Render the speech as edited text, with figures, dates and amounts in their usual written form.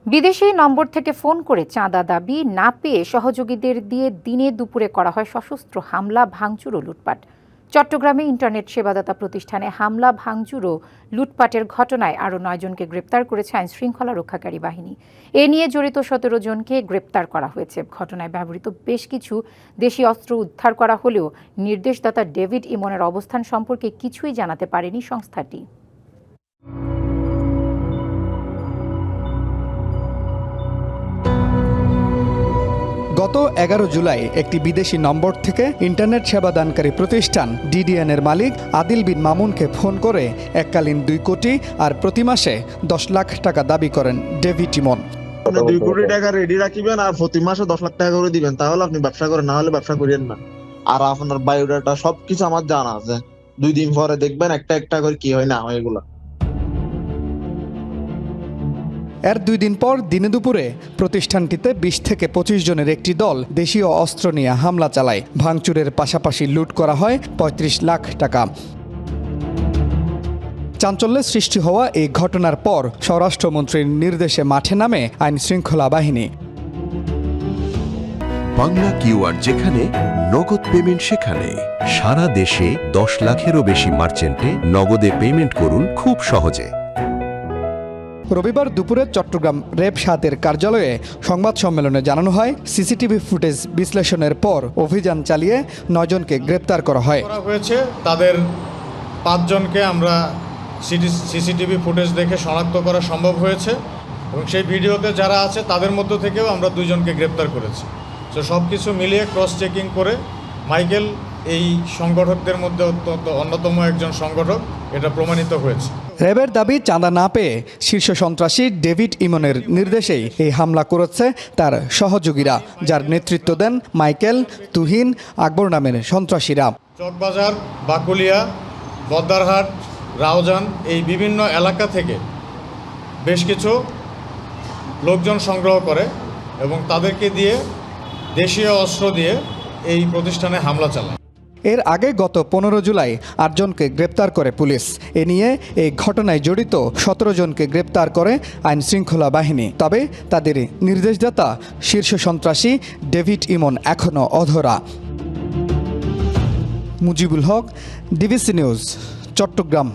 বিদেশি নম্বর থেকে ফোন করে চাঁদা দাবি না পেয়ে সহযোগীদের দিয়ে দিনে দুপুরে করা হয় সশস্ত্র হামলা, ভাঙচুর ও লুটপাট। চট্টগ্রামে ইন্টারনেট সেবাদাতা প্রতিষ্ঠানে হামলা, ভাঙচুর ও লুটপাটের ঘটনায় আরও ৯ জনকে গ্রেপ্তার করেছে আইনশৃঙ্খলা রক্ষাকারী বাহিনী। এ নিয়ে জড়িত ১৭ জনকে গ্রেপ্তার করা হয়েছে। ঘটনায় ব্যবহৃত বেশ কিছু দেশি অস্ত্র উদ্ধার করা হলেও নির্দেশদাতা ডেভিড ইমনের অবস্থান সম্পর্কে কিছুই জানাতে পারেনি সংস্থাটি। গত ১১ জুলাই একটি বিদেশি নম্বর থেকে ইন্টারনেট সেবাদানকারী প্রতিষ্ঠান ডিডিএন এর মালিক আদিল বিন মামুনকে ফোন করে এককালীন ২ কোটি আর প্রতি মাসে ১০ লাখ টাকা দাবি করেন ডেভিড ইমন। 2 কোটি টাকা রেডি রাখিবেন আর প্রতি মাসে 10 লাখ টাকা করে দিবেন, তাহলে আপনি ব্যবসা করেন, না হলে ব্যবসা করিয়েন না। আর আপনার বায়োডাটা সবকিছু আমার জানা আছে, 2 দিন পরে দেখবেন একটা একটা করে কি হয় না হয় এগুলা। এর ২ দিন পর দিনে দুপুরে প্রতিষ্ঠানটিতে ২০ থেকে ২৫ জনের একটি দল দেশীয় অস্ত্র নিয়ে হামলা চালায়। ভাঙচুরের পাশাপাশি লুট করা হয় ৩৫ লাখ টাকা। চাঞ্চল্যের সৃষ্টি হওয়া এই ঘটনার পর স্বরাষ্ট্রমন্ত্রীর নির্দেশে মাঠে নামে আইন শৃঙ্খলা বাহিনী। বাংলা কিউআর যেখানে নগদ পেমেন্ট সেখানে। সারা দেশে ১০ লাখেরও বেশি মার্চেন্টে নগদে পেমেন্ট করুন খুব সহজে। রবিবার দুপুরে চট্টগ্রাম র্যাব ৭-এর কার্যালয়ে সংবাদ সম্মেলনে জানানো হয়, সিসিটিভি ফুটেজ বিশ্লেষণের পর অভিযান চালিয়ে ৯ জনকে গ্রেপ্তার করা হয়েছে। তাদের ৫ জনকে আমরা সিসিটিভি ফুটেজ দেখে শনাক্ত করা সম্ভব হয়েছে এবং সেই ভিডিওতে যারা আছে তাদের মধ্য থেকেও আমরা ২ জনকে গ্রেপ্তার করেছি। তো সব কিছু মিলিয়ে ক্রস চেকিং করে মাইকেল এই সংগঠকদের মধ্যে অত্যন্ত অন্যতম একজন সংগঠক, এটা প্রমাণিত হয়েছে। র্যাবের দাবি, চাঁদা না পেয়ে শীর্ষ সন্ত্রাসী ডেভিড ইমনের নির্দেশেই এই হামলা করেছে তার সহযোগীরা, যার নেতৃত্ব দেন মাইকেল, তুহিন, আকবর নামের সন্ত্রাসীরা। চকবাজার, বাকুলিয়া, বদ্দারহাট, রাউজান এই বিভিন্ন এলাকা থেকে বেশ কিছু লোকজন সংগ্রহ করে এবং তাদেরকে দিয়ে দেশীয় অস্ত্র দিয়ে এই প্রতিষ্ঠানে হামলা চালায়। এর আগে গত ১৫ জুলাই ৮ জনকে গ্রেপ্তার করে পুলিশ। এ নিয়ে এই ঘটনায় জড়িত ১৭ জনকে গ্রেপ্তার করে আইন শৃঙ্খলা বাহিনী। তবে তাদের নির্দেশদাতা শীর্ষ সন্ত্রাসী ডেভিড ইমন এখনও অধরা। Mujibul Haque, DBC news, Chittagong.